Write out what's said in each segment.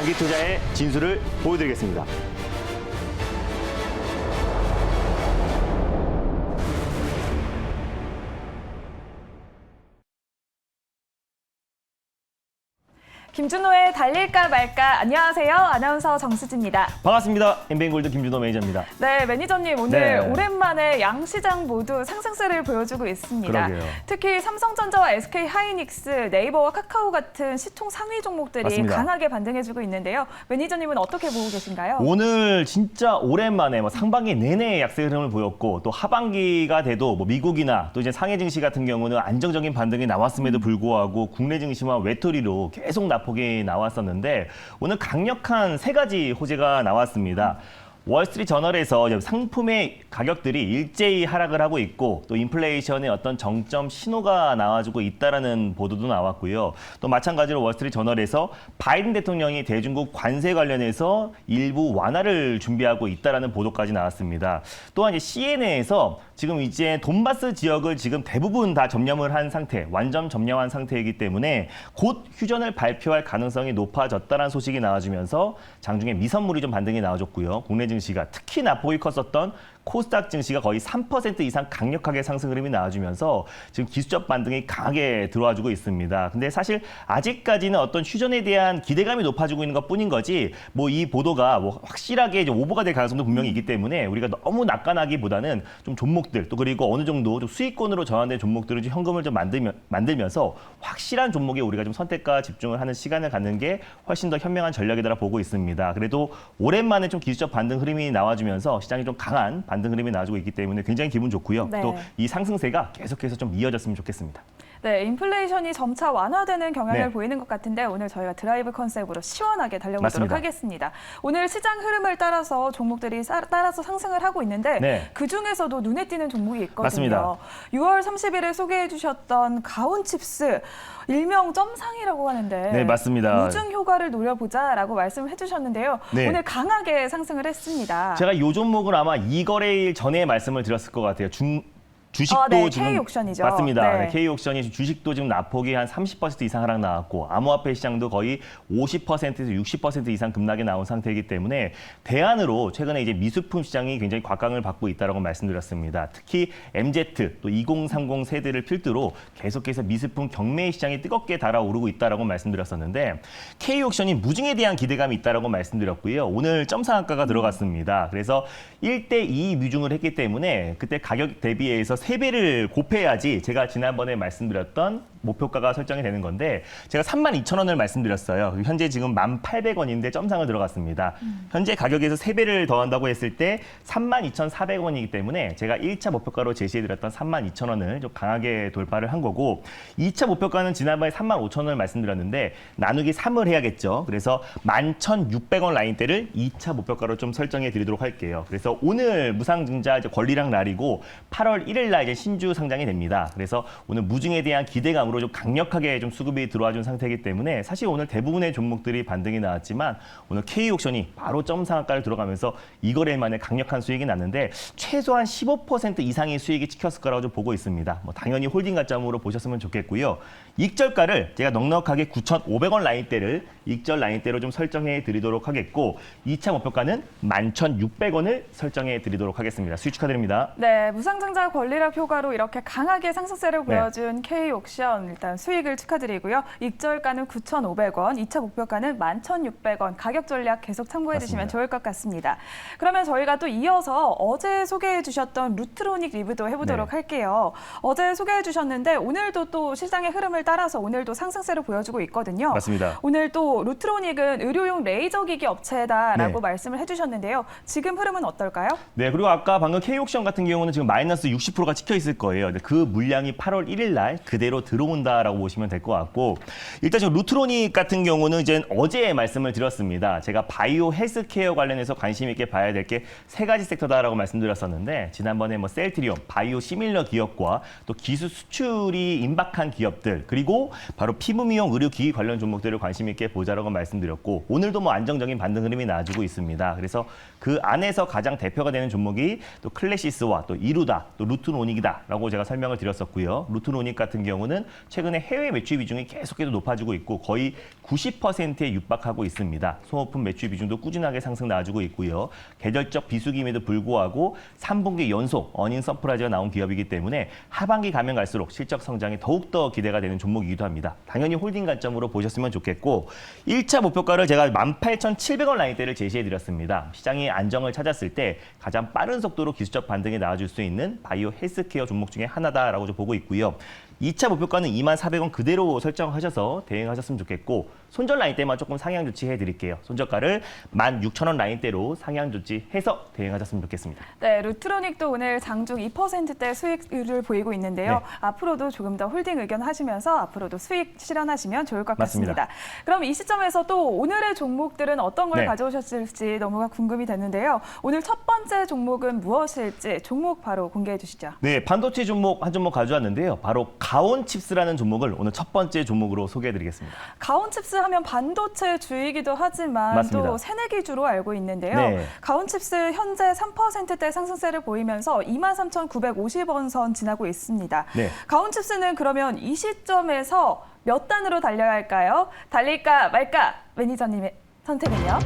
장기 투자의 진수를 보여드리겠습니다. 김준호의 달릴까 말까. 안녕하세요. 아나운서 정수지입니다. 반갑습니다. 엠베인골드 김준호 매니저입니다. 네, 매니저님 오늘 오랜만에 양 시장 모두 상승세를 보여주고 있습니다. 그러게요. 특히 삼성전자와 SK하이닉스, 네이버와 카카오 같은 시총 상위 종목들이 맞습니다. 강하게 반등해주고 있는데요. 매니저님은 어떻게 보고 계신가요? 오늘 진짜 오랜만에 상반기 내내 약세 흐름을 보였고 또 하반기가 돼도 미국이나 또 이제 상해 증시 같은 경우는 안정적인 반등이 나왔음에도 불구하고 국내 증시와 외톨이로 계속 낙폭이 나왔었는데 오늘 강력한 세 가지 호재가 나왔습니다. 월스트리트 저널에서 상품의 가격들이 일제히 하락을 하고 있고 또 인플레이션의 어떤 정점 신호가 나와주고 있다라는 보도도 나왔고요. 또 마찬가지로 월스트리트 저널에서 바이든 대통령이 대중국 관세 관련해서 일부 완화를 준비하고 있다라는 보도까지 나왔습니다. 또한 CNN에서 지금 이제 돈바스 지역을 지금 대부분 다 점령을 한 상태, 완전 점령한 상태이기 때문에 곧 휴전을 발표할 가능성이 높아졌다는 소식이 나와주면서 장중에 미선물이 좀 반등이 나와줬고요. 국내 증시가 특히 낙폭이 컸었던 코스닥 증시가 거의 3% 이상 강력하게 상승 흐름이 나와주면서 지금 기술적 반등이 강하게 들어와주고 있습니다. 근데 사실 아직까지는 어떤 휴전에 대한 기대감이 높아지고 있는 것뿐인 거지 이 보도가 확실하게 이제 오버가 될 가능성도 분명히 있기 때문에 우리가 너무 낙관하기보다는 좀 종목들 또 그리고 어느 정도 좀 수익권으로 전환된 종목들을 좀 현금을 좀 만들면서 확실한 종목에 우리가 좀 선택과 집중을 하는 시간을 갖는 게 훨씬 더 현명한 전략이다라 보고 있습니다. 그래도 오랜만에 좀 기술적 반등 흐름이 나와주면서 시장이 좀 강한 반등 흐름이 나와주고 있기 때문에 굉장히 기분 좋고요. 네. 또 이 상승세가 계속해서 좀 이어졌으면 좋겠습니다. 네, 인플레이션이 점차 완화되는 경향을 네. 보이는 것 같은데 오늘 저희가 드라이브 컨셉으로 시원하게 달려보도록 맞습니다. 하겠습니다. 오늘 시장 흐름을 따라서 종목들이 따라서 상승을 하고 있는데 네. 그중에서도 눈에 띄는 종목이 있거든요. 맞습니다. 6월 30일에 소개해 주셨던 가온칩스, 일명 점상이라고 하는데 네, 맞습니다. 우중 효과를 노려보자라고 말씀을 해주셨는데요. 네. 오늘 강하게 상승을 했습니다. 제가 이 종목은 아마 이 거래일 전에 말씀을 드렸을 것 같아요. 주식도 네, 지금 K옥션이죠. 맞습니다. 네. K옥션이 주식도 지금 낙폭이 한 30% 이상 하락 나왔고 암호화폐 시장도 거의 50%에서 60% 이상 급락이 나온 상태이기 때문에 대안으로 최근에 이제 미술품 시장이 굉장히 곽강을 받고 있다라고 말씀드렸습니다. 특히 MZ 또 2030 세대를 필두로 계속해서 미술품 경매 시장이 뜨겁게 달아오르고 있다라고 말씀드렸었는데 K옥션이 무증에 대한 기대감이 있다라고 말씀드렸고요. 오늘 점상한가가 들어갔습니다. 그래서 1대2 미중을 했기 때문에 그때 가격 대비해서 3배를 곱해야지 제가 지난번에 말씀드렸던 목표가가 설정이 되는 건데 제가 32,000원을 말씀드렸어요. 현재 지금 1,800원인데 점상을 들어갔습니다. 현재 가격에서 3배를 더한다고 했을 때 32,400원이기 때문에 제가 1차 목표가로 제시해드렸던 32,000원을 좀 강하게 돌파를 한 거고 2차 목표가는 지난번에 35,000원을 말씀드렸는데 나누기 3을 해야겠죠. 그래서 11,600원 라인대를 2차 목표가로 좀 설정해 드리도록 할게요. 그래서 오늘 무상증자 이제 권리랑 날이고 8월 1일 날 이제 신주 상장이 됩니다. 그래서 오늘 무증에 대한 기대감으로 좀 강력하게 좀 수급이 들어와 준 상태이기 때문에 사실 오늘 대부분의 종목들이 반등이 나왔지만 오늘 K옥션이 바로 점상한가를 들어가면서 이 거래일 만에 강력한 수익이 났는데 최소한 15% 이상의 수익이 찍혔을 거라고 좀 보고 있습니다. 당연히 홀딩 가점으로 보셨으면 좋겠고요. 익절가를 제가 넉넉하게 9,500원 라인대를 익절 라인대로 좀 설정해 드리도록 하겠고 2차 목표가는 11,600원을 설정해 드리도록 하겠습니다. 수익 축하드립니다. 네, 무상증자 권리락 효과로 이렇게 강하게 상승세를 보여준 K옥션 일단 수익을 축하드리고요. 익절가는 9,500원, 2차 목표가는 11,600원. 가격 전략 계속 참고해 주시면 맞습니다. 좋을 것 같습니다. 그러면 저희가 또 이어서 어제 소개해 주셨던 루트로닉 리뷰도 해보도록 할게요. 어제 소개해 주셨는데 오늘도 또 시장의 흐름을 따라서 오늘도 상승세를 보여주고 있거든요. 맞습니다. 오늘 또 루트로닉은 의료용 레이저 기기 업체다라고 네. 말씀을 해주셨는데요. 지금 흐름은 어떨까요? 네, 그리고 아까 방금 K옥션 같은 경우는 지금 마이너스 60%가 찍혀 있을 거예요. 근데 그 물량이 8월 1일 날 그대로 들어온다라고 보시면 될 것 같고 일단 지금 루트로닉 같은 경우는 이제 어제 말씀을 드렸습니다. 제가 바이오 헬스케어 관련해서 관심 있게 봐야 될 게 세 가지 섹터다라고 말씀드렸었는데 지난번에 셀트리온, 바이오 시밀러 기업과 또 기술 수출이 임박한 기업들 그리고 바로 피부 미용 의료 기기 관련 종목들을 관심 있게 보자라고 말씀드렸고 오늘도 안정적인 반등 흐름이 나와주고 있습니다. 그래서 그 안에서 가장 대표가 되는 종목이 또 클래시스와 또 이루다, 또 루트로닉이다라고 제가 설명을 드렸었고요. 루트로닉 같은 경우는 최근에 해외 매출 비중이 계속해서 높아지고 있고 거의 90%에 육박하고 있습니다. 소모품 매출 비중도 꾸준하게 상승 나와주고 있고요. 계절적 비수기임에도 불구하고 3분기 연속 어닝 서프라이즈가 나온 기업이기 때문에 하반기 가면 갈수록 실적 성장이 더욱더 기대가 되는 종목이기도 합니다. 당연히 홀딩 관점으로 보셨으면 좋겠고 1차 목표가를 제가 18,700원 라인대를 제시해드렸습니다. 시장이 안정을 찾았을 때 가장 빠른 속도로 기술적 반등이 나와줄 수 있는 바이오 헬스케어 종목 중에 하나다라고 좀 보고 있고요. 2차 목표가는 24,400원 그대로 설정하셔서 대응하셨으면 좋겠고 손절 라인대만 조금 상향 조치해드릴게요. 손절가를 16,000원 라인대로 상향 조치해서 대응하셨으면 좋겠습니다. 네, 루트로닉도 오늘 장중 2%대 수익률을 보이고 있는데요. 네. 앞으로도 조금 더 홀딩 의견 하시면서 앞으로도 수익 실현하시면 좋을 것 맞습니다. 같습니다. 그럼 이 시점에서 또 오늘의 종목들은 어떤 걸 네. 가져오셨을지 너무나 궁금이 되는데요. 오늘 첫 번째 종목은 무엇일지 종목 바로 공개해 주시죠. 네, 반도체 종목 한 종목 가져왔는데요. 바로 가온칩스라는 종목을 오늘 첫 번째 종목으로 소개해드리겠습니다. 가온칩스 하면 반도체 주이기도 하지만 맞습니다. 또 새내기 주로 알고 있는데요. 네. 가온칩스 현재 3%대 상승세를 보이면서 23,950원 선 지나고 있습니다. 네. 가온칩스는 그러면 이 시점에서 몇 단으로 달려야 할까요? 달릴까 말까? 매니저님의 선택은요?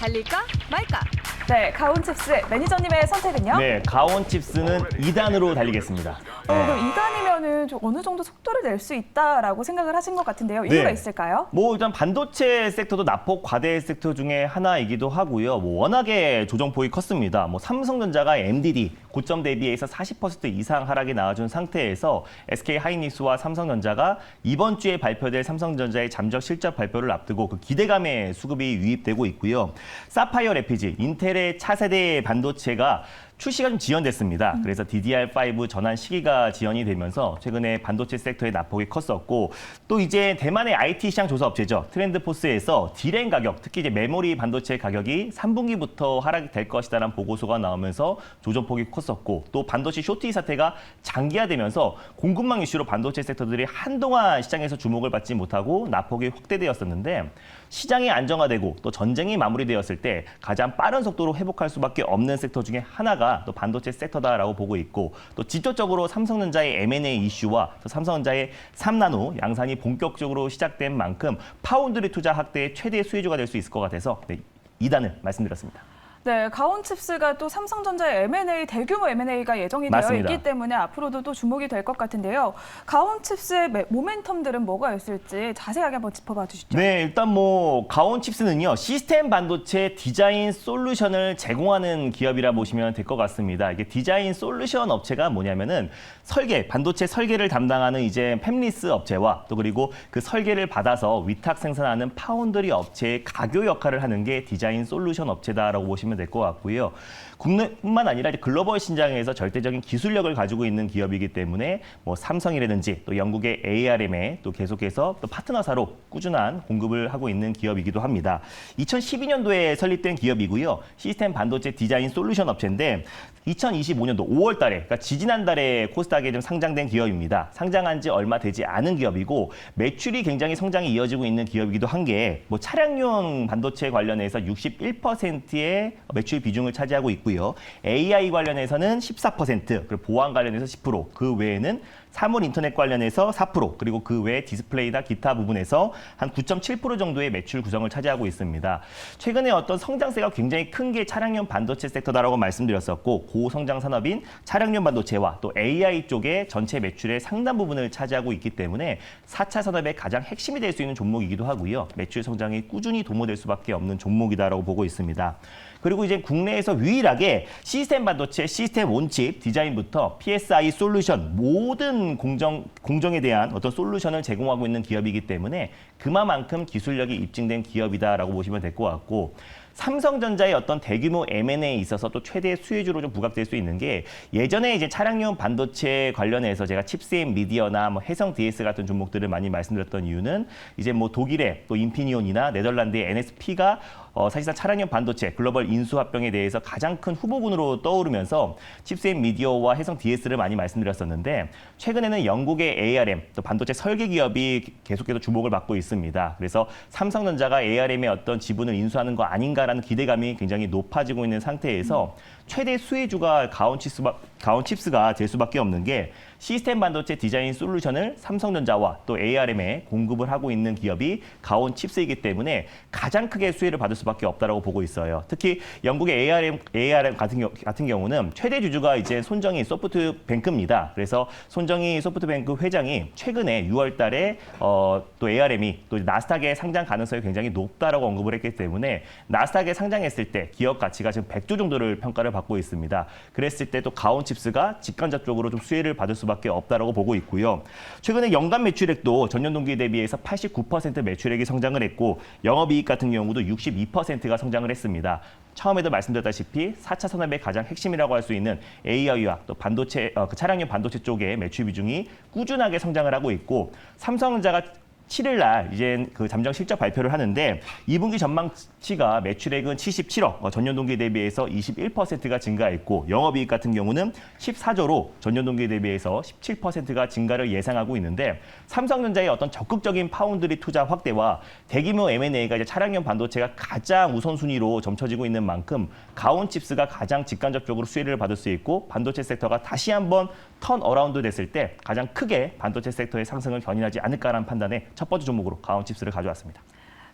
달릴까 말까? 네, 가온칩스 매니저님의 선택은요? 네, 가온칩스는 2단으로 달리겠습니다. 네. 그럼 2단이면은 좀 어느 정도 속도를 낼 수 있다라고 생각을 하신 것 같은데요. 이유가 네. 있을까요? 뭐 일단 반도체 섹터도 낙폭 과대 섹터 중에 하나이기도 하고요. 뭐 워낙에 조정폭이 컸습니다. 뭐 삼성전자가 MDD 고점 대비해서 40% 이상 하락이 나와준 상태에서 SK 하이닉스와 삼성전자가 이번 주에 발표될 삼성전자의 잠적 실적 발표를 앞두고 그 기대감에 수급이 유입되고 있고요. 사파이어 래피즈, 인텔의 차세대 반도체가 출시가 좀 지연됐습니다. 그래서 DDR5 전환 시기가 지연이 되면서 최근에 반도체 섹터의 낙폭이 컸었고 또 이제 대만의 IT 시장 조사 업체죠. 트렌드포스에서 D램 가격, 특히 이제 메모리 반도체 가격이 3분기부터 하락이 될 것이다라는 보고서가 나오면서 조정폭이 컸었고 또 반도체 쇼티 사태가 장기화되면서 공급망 이슈로 반도체 섹터들이 한동안 시장에서 주목을 받지 못하고 낙폭이 확대되었었는데 시장이 안정화되고 또 전쟁이 마무리되었을 때 가장 빠른 속도로 회복할 수밖에 없는 섹터 중에 하나가 또 반도체 섹터다라고 보고 있고 또 직접적으로 삼성전자의 M&A 이슈와 또 삼성전자의 3나노 양산이 본격적으로 시작된 만큼 파운드리 투자 확대의 최대 수혜주가 될 수 있을 것 같아서 2단을 말씀드렸습니다. 네, 가온칩스가 또 삼성전자의 M&A, 대규모 M&A가 예정이 맞습니다. 되어 있기 때문에 앞으로도 또 주목이 될 것 같은데요. 가온칩스의 모멘텀들은 뭐가 있을지 자세하게 한번 짚어봐 주시죠. 네, 일단 뭐 가온칩스는요 시스템 반도체 디자인 솔루션을 제공하는 기업이라 보시면 될 것 같습니다. 이게 디자인 솔루션 업체가 뭐냐면은 설계, 반도체 설계를 담당하는 이제 팹리스 업체와 또 그리고 그 설계를 받아서 위탁 생산하는 파운드리 업체의 가교 역할을 하는 게 디자인 솔루션 업체다라고 보시면 될 것 같고요. 국내뿐만 아니라 이제 글로벌 시장에서 절대적인 기술력을 가지고 있는 기업이기 때문에 뭐 삼성이라든지 또 영국의 ARM에 또 계속해서 또 파트너사로 꾸준한 공급을 하고 있는 기업이기도 합니다. 2012년도에 설립된 기업이고요. 시스템 반도체 디자인 솔루션 업체인데 2025년도 5월 달에, 그러니까 지지난달에 코스닥에 좀 상장된 기업입니다. 상장한 지 얼마 되지 않은 기업이고 매출이 굉장히 성장이 이어지고 있는 기업이기도 한 게 뭐 차량용 반도체 관련해서 61%의 매출 비중을 차지하고 있고요. AI 관련해서는 14%, 그리고 보안 관련해서 10%, 그 외에는 사물 인터넷 관련해서 4%, 그리고 그 외에 디스플레이나 기타 부분에서 한 9.7% 정도의 매출 구성을 차지하고 있습니다. 최근에 어떤 성장세가 굉장히 큰 게 차량용 반도체 섹터다라고 말씀드렸었고 고성장 산업인 차량용 반도체와 또 AI 쪽의 전체 매출의 상당 부분을 차지하고 있기 때문에 4차 산업의 가장 핵심이 될 수 있는 종목이기도 하고요. 매출 성장이 꾸준히 도모될 수밖에 없는 종목이다라고 보고 있습니다. 그리고 이제 국내에서 유일하게 시스템 반도체, 시스템 온칩 디자인부터 PSI 솔루션 모든 공정에 대한 어떤 솔루션을 제공하고 있는 기업이기 때문에 그만큼 기술력이 입증된 기업이다라고 보시면 될 것 같고 삼성전자의 어떤 대규모 M&A에 있어서 또 최대 수혜주로 좀 부각될 수 있는 게 예전에 이제 차량용 반도체 관련해서 제가 칩스앤 미디어나 뭐 해성 DS 같은 종목들을 많이 말씀드렸던 이유는 이제 뭐 독일의 또 인피니온이나 네덜란드의 NSP가 사실상 차량용 반도체 글로벌 인수합병에 대해서 가장 큰 후보군으로 떠오르면서 칩스앤 미디어와 해성 DS를 많이 말씀드렸었는데 최근에는 영국의 ARM 또 반도체 설계 기업이 계속해서 주목을 받고 있습니다. 그래서 삼성전자가 ARM의 어떤 지분을 인수하는 거 아닌가라는 기대감이 굉장히 높아지고 있는 상태에서 최대 수혜주가 가온칩스가 될 수밖에 없는 게 시스템 반도체 디자인 솔루션을 삼성전자와 또 ARM에 공급을 하고 있는 기업이 가온칩스이기 때문에 가장 크게 수혜를 받을 수밖에 없다라고 보고 있어요. 특히 영국의 ARM 같은 경우는 최대 주주가 이제 손정희 소프트뱅크입니다. 그래서 손정희 소프트뱅크 회장이 최근에 6월 달에 또 ARM이 또 나스닥에 상장 가능성이 굉장히 높다라고 언급을 했기 때문에 나스닥에 상장했을 때 기업 가치가 지금 100조 정도를 평가를 받고 있습니다. 그랬을 때 또 가온칩스가 직간접적으로 좀 수혜를 받을 수밖에 없다라고 보고 있고요. 최근에 연간 매출액도 전년 동기 대비해서 89% 매출액이 성장을 했고 영업이익 같은 경우도 62%가 성장을 했습니다. 처음에도 말씀드렸다시피 4차 산업의 가장 핵심이라고 할 수 있는 AI와 또 반도체, 차량용 반도체 쪽의 매출 비중이 꾸준하게 성장을 하고 있고 삼성전자가 7일 날 이제 그 잠정 실적 발표를 하는데 2분기 전망치가 매출액은 77억, 전년 동기 대비해서 21%가 증가했고 영업이익 같은 경우는 14조로 전년 동기 대비해서 17%가 증가를 예상하고 있는데 삼성전자의 어떤 적극적인 파운드리 투자 확대와 대규모 M&A가 이제 차량용 반도체가 가장 우선순위로 점쳐지고 있는 만큼 가온칩스가 가장 직간접적으로 수혜를 받을 수 있고 반도체 섹터가 다시 한번 턴 어라운드 됐을 때 가장 크게 반도체 섹터의 상승을 견인하지 않을까라는 판단에 첫 번째 종목으로 가온칩스를 가져왔습니다.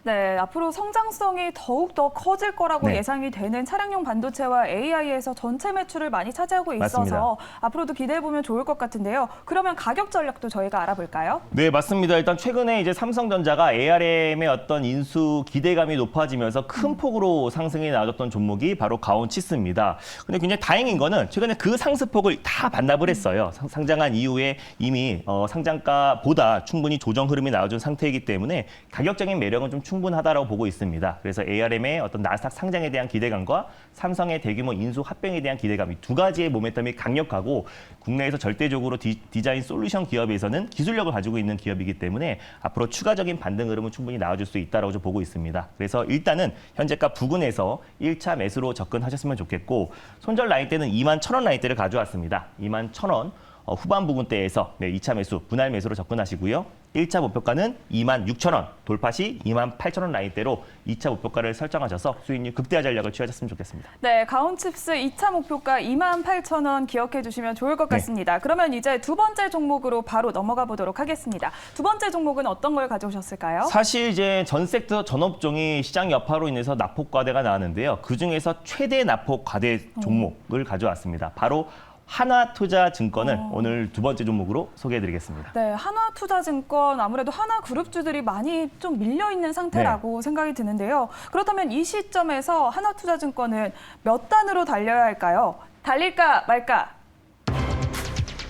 네, 앞으로 성장성이 더욱 더 커질 거라고 네. 예상이 되는 차량용 반도체와 AI에서 전체 매출을 많이 차지하고 있어서 맞습니다. 앞으로도 기대해보면 좋을 것 같은데요. 그러면 가격 전략도 저희가 알아볼까요? 네, 맞습니다. 일단 최근에 이제 삼성전자가 ARM의 어떤 인수 기대감이 높아지면서 큰 폭으로 상승이 나왔던 종목이 바로 가온칩스입니다. 근데 굉장히 다행인 거는 최근에 그 상승폭을 다 반납을 했어요. 상장한 이후에 이미 상장가보다 충분히 조정 흐름이 나와준 상태이기 때문에 가격적인 매력은 좀 충분하다라고 보고 있습니다. 그래서 ARM의 어떤 나스닥 상장에 대한 기대감과 삼성의 대규모 인수 합병에 대한 기대감 이 두 가지의 모멘텀이 강력하고 국내에서 절대적으로 디자인 솔루션 기업에서는 기술력을 가지고 있는 기업이기 때문에 앞으로 추가적인 반등 흐름은 충분히 나와줄 수 있다라고 좀 보고 있습니다. 그래서 일단은 현재가 부근에서 1차 매수로 접근하셨으면 좋겠고 손절 라인대는 21,000원 라인대를 가져왔습니다. 21,000원 후반 부근대에서 2차 매수, 분할 매수로 접근하시고요. 1차 목표가는 26,000원, 돌파 시 28,000원 라인대로 2차 목표가를 설정하셔서 수익률 극대화 전략을 취하셨으면 좋겠습니다. 네, 가온칩스 2차 목표가 28,000원 기억해 주시면 좋을 것 네. 같습니다. 그러면 이제 두 번째 종목으로 바로 넘어가 보도록 하겠습니다. 두 번째 종목은 어떤 걸 가져오셨을까요? 사실 이제 전 섹터 전 업종이 시장 여파로 인해서 낙폭 과대가 나왔는데요. 그중에서 최대 낙폭 과대 종목을 가져왔습니다. 바로 하나투자증권을 오늘 두 번째 종목으로 소개해드리겠습니다. 네, 하나투자증권 아무래도 하나그룹주들이 많이 좀 밀려있는 상태라고 생각이 드는데요. 그렇다면 이 시점에서 하나투자증권은 몇 단으로 달려야 할까요? 달릴까 말까?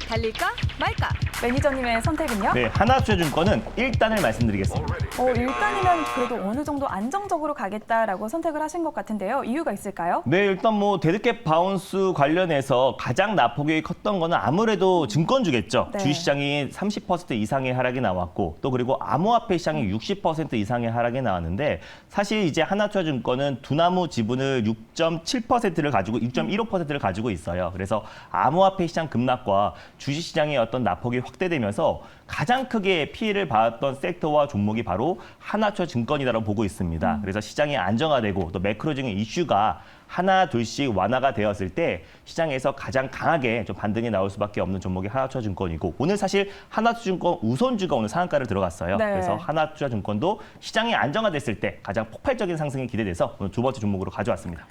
달릴까 말까? 매니저님의 선택은요? 네, 하나투자증권은 1단을 말씀드리겠습니다. 1단이면 그래도 어느 정도 안정적으로 가겠다라고 선택을 하신 것 같은데요. 이유가 있을까요? 네, 일단 뭐 데드캣 바운스 관련해서 가장 낙폭이 컸던 거는 아무래도 증권주겠죠. 네. 주식시장이 30% 이상의 하락이 나왔고 또 그리고 암호화폐 시장이 60% 이상의 하락이 나왔는데 사실 이제 하나투자증권은 두나무 지분을 6.7%를 가지고 6.15%를 가지고 있어요. 그래서 암호화폐 시장 급락과 주식시장의 어떤 낙폭이 확대되면서 가장 크게 피해를 받았던 섹터와 종목이 바로 하나투자증권이라고 보고 있습니다. 그래서 시장이 안정화되고 또 매크로적인 이슈가 하나 둘씩 완화가 되었을 때 시장에서 가장 강하게 좀 반등이 나올 수밖에 없는 종목이 하나투자증권이고 오늘 사실 하나투자증권 우선주가 오늘 상한가를 들어갔어요. 네. 그래서 하나투자증권도 시장이 안정화됐을 때 가장 폭발적인 상승이 기대돼서 오늘 두 번째 종목으로 가져왔습니다.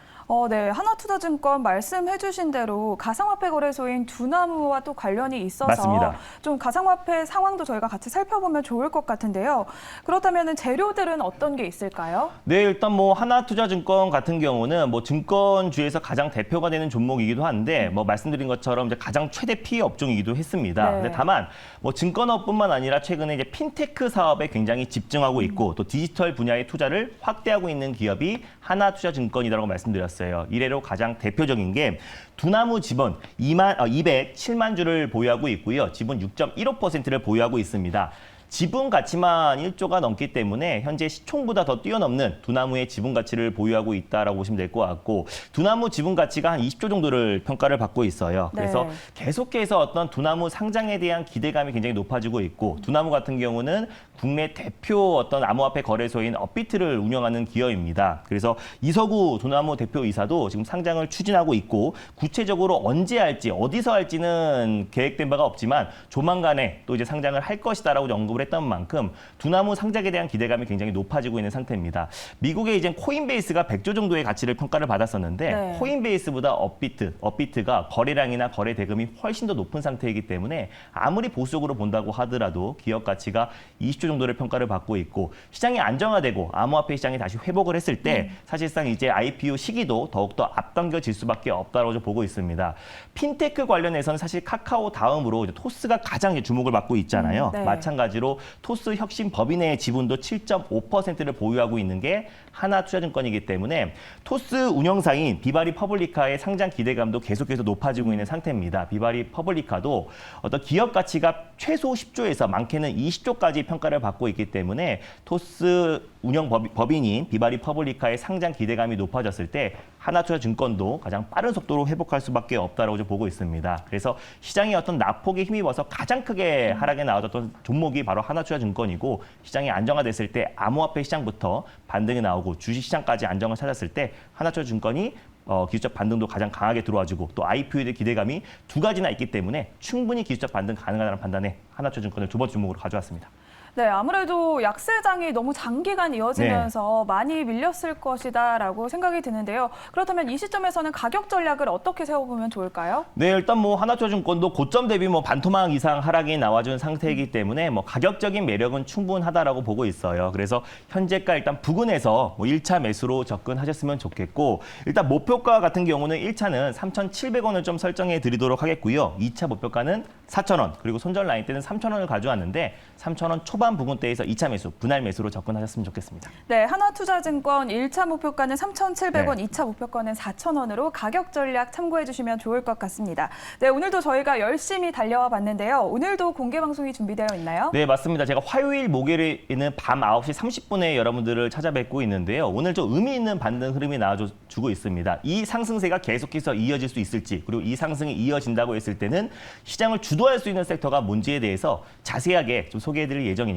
네, 하나투자증권 말씀해주신 대로 가상화폐 거래소인 두나무와 또 관련이 있어서 맞습니다. 좀 가상화폐 상황도 저희가 같이 살펴보면 좋을 것 같은데요. 그렇다면 재료들은 어떤 게 있을까요? 네, 일단 뭐 하나투자증권 같은 경우는 뭐 증권주에서 가장 대표가 되는 종목이기도 한데 뭐 말씀드린 것처럼 이제 가장 최대 피해 업종이기도 했습니다. 네. 근데 다만 뭐 증권업뿐만 아니라 최근에 이제 핀테크 사업에 굉장히 집중하고 있고 또 디지털 분야의 투자를 확대하고 있는 기업이 하나투자증권이라고 말씀드렸어요. 이래로 가장 대표적인 게 두나무 지분 207만 주를 보유하고 있고요. 지분 6.15%를 보유하고 있습니다. 지분 가치만 1조가 넘기 때문에 현재 시총보다 더 뛰어넘는 두나무의 지분 가치를 보유하고 있다라고 보시면 될 것 같고 두나무 지분 가치가 한 20조 정도를 평가를 받고 있어요. 그래서 네. 계속해서 어떤 두나무 상장에 대한 기대감이 굉장히 높아지고 있고 두나무 같은 경우는 국내 대표 어떤 암호화폐 거래소인 업비트를 운영하는 기업입니다. 그래서 이서구 두나무 대표이사도 지금 상장을 추진하고 있고 구체적으로 언제 할지 어디서 할지는 계획된 바가 없지만 조만간에 또 이제 상장을 할 것이다라고 언급을 했던 만큼 두나무 상장에 대한 기대감이 굉장히 높아지고 있는 상태입니다. 미국의 이제 코인베이스가 100조 정도의 가치를 평가를 받았었는데 네. 코인베이스보다 업비트가 거래량이나 거래 대금이 훨씬 더 높은 상태이기 때문에 아무리 보수적으로 본다고 하더라도 기업 가치가 20조 정도를 평가를 받고 있고 시장이 안정화되고 암호화폐 시장이 다시 회복을 했을 때 사실상 이제 IPO 시기도 더욱더 앞당겨질 수밖에 없다고 보고 있습니다. 핀테크 관련해서는 사실 카카오 다음으로 이제 토스가 가장 이제 주목을 받고 있잖아요. 네. 마찬가지로 토스 혁신 법인의 지분도 7.5%를 보유하고 있는 게 하나투자증권이기 때문에 토스 운영사인 비바리 퍼블리카의 상장 기대감도 계속해서 높아지고 있는 상태입니다. 비바리 퍼블리카도 어떤 기업 가치가 최소 10조에서 많게는 20조까지 평가를 받고 있기 때문에 토스 운영 법인인 비바리 퍼블리카의 상장 기대감이 높아졌을 때 하나투자증권도 가장 빠른 속도로 회복할 수밖에 없다고 보고 있습니다. 그래서 시장의 어떤 낙폭에 힘입어서 가장 크게 하락에 나왔던 종목이 바로 하나투자증권이고 시장이 안정화됐을 때 암호화폐 시장부터 반등이 나오고 주식시장까지 안정을 찾았을 때 하나투자증권이 기술적 반등도 가장 강하게 들어와주고 또 IPO에 대한 기대감이 두 가지나 있기 때문에 충분히 기술적 반등 가능하다는 판단에 하나투자증권을 두 번째 종목으로 가져왔습니다. 네, 아무래도 약세장이 너무 장기간 이어지면서 많이 밀렸을 것이다라고 생각이 드는데요. 그렇다면 이 시점에서는 가격 전략을 어떻게 세워보면 좋을까요? 네, 일단 뭐 하나투자증권도 고점 대비 뭐 반토막 이상 하락이 나와준 상태이기 때문에 뭐 가격적인 매력은 충분하다라고 보고 있어요. 그래서 현재가 일단 부근에서 뭐 1차 매수로 접근하셨으면 좋겠고 일단 목표가 같은 경우는 1차는 3,700원을 좀 설정해 드리도록 하겠고요. 2차 목표가는 4,000원 그리고 손절 라인 때는 3,000원을 가져왔는데 3,000원 초반 부근대에서 2차 매수, 분할 매수로 접근하셨으면 좋겠습니다. 네, 하나투자증권 1차 목표가는 3,700원, 네. 2차 목표가는 4,000원으로 가격 전략 참고해 주시면 좋을 것 같습니다. 네, 오늘도 저희가 열심히 달려와 봤는데요. 오늘도 공개 방송이 준비되어 있나요? 네, 맞습니다. 제가 화요일, 목요일에는 밤 9시 30분에 여러분들을 찾아뵙고 있는데요. 오늘 좀 의미 있는 반등 흐름이 나와주고 있습니다. 이 상승세가 계속해서 이어질 수 있을지, 그리고 이 상승이 이어진다고 했을 때는 시장을 주도할 수 있는 섹터가 뭔지에 대해서 자세하게 좀 소개해드릴 예정이니까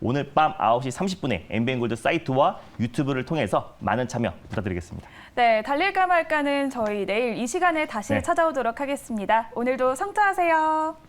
오늘 밤 9시 30분에 엠비엔골드 사이트와 유튜브를 통해서 많은 참여 부탁드리겠습니다. 네, 달릴까 말까는 저희 내일 이 시간에 다시 네. 찾아오도록 하겠습니다. 오늘도 성투하세요.